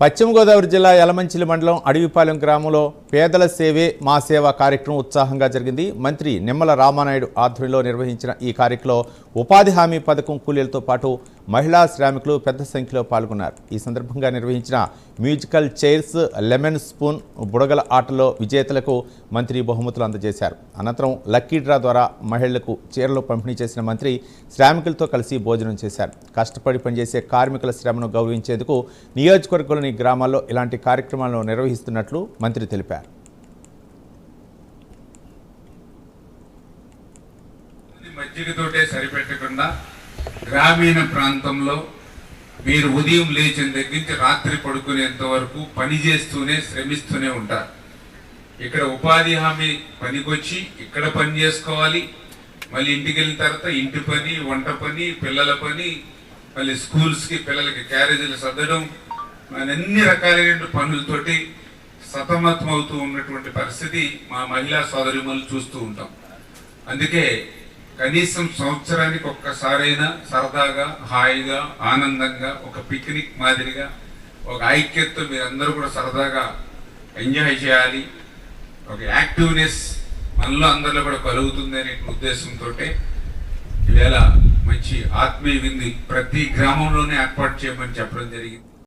పశ్చిమ గోదావరి జిల్లా యలమంచిలి మండలం అడవిపాలెం గ్రామంలో పేదల సేవే మా సేవ కార్యక్రమం ఉత్సాహంగా జరిగింది. మంత్రి నిమ్మల రామానాయుడు ఆధ్వర్యంలో నిర్వహించిన ఈ కార్యక్రమంలో ఉపాధి హామీ పథకం కూలీలతో పాటు మహిళా శ్రామికులు పెద్ద సంఖ్యలో పాల్గొన్నారు. ఈ సందర్భంగా నిర్వహించిన మ్యూజికల్ చైర్స్, లెమన్ స్పూన్, బుడగల ఆటలో విజేతలకు మంత్రి బహుమతులు అందజేశారు. అనంతరం లక్కీ డ్రా ద్వారా మహిళలకు చీరలు పంపిణీ చేసిన మంత్రి శ్రామికులతో కలిసి భోజనం చేశారు. కష్టపడి పనిచేసే కార్మికుల శ్రమను గౌరవించేందుకు నియోజకవర్గంలోని గ్రామాల్లో ఇలాంటి కార్యక్రమాలను నిర్వహిస్తున్నట్లు మంత్రి తెలిపారు. మజ్జిగతోటే సరిపెట్టకుండా గ్రామీణ ప్రాంతంలో మీరు ఉదయం లేచిన దగ్గర నుంచి రాత్రి పడుకునేంత వరకు పని చేస్తూనే శ్రమిస్తూనే ఉంటారు. ఇక్కడ ఉపాధి హామీ పనికొచ్చి ఇక్కడ పని చేసుకోవాలి, మళ్ళీ ఇంటికి వెళ్ళిన తర్వాత ఇంటి పని, వంట పని, పిల్లల పని, మళ్ళీ స్కూల్స్కి పిల్లలకి క్యారేజీలు సర్దడం, అన్ని రకాలైన పనులతోటి సతమతం అవుతూ ఉన్నటువంటి పరిస్థితి మా మహిళా సోదరిమణులు చూస్తూ ఉంటాం. అందుకే కనీసం సంవత్సరానికి ఒక్కసారైనా సరదాగా, హాయిగా, ఆనందంగా, ఒక పిక్నిక్ మాదిరిగా, ఒక ఐక్యతతో మీరందరూ కూడా సరదాగా ఎంజాయ్ చేయాలి. ఒక యాక్టివ్నెస్ మనలో అందరిలో కూడా కలుగుతుంది అనే ఉద్దేశంతో ఈవేళ మంచి ఆత్మీయ విందు ప్రతి గ్రామంలోనే ఏర్పాటు చేయమని చెప్పడం జరిగింది.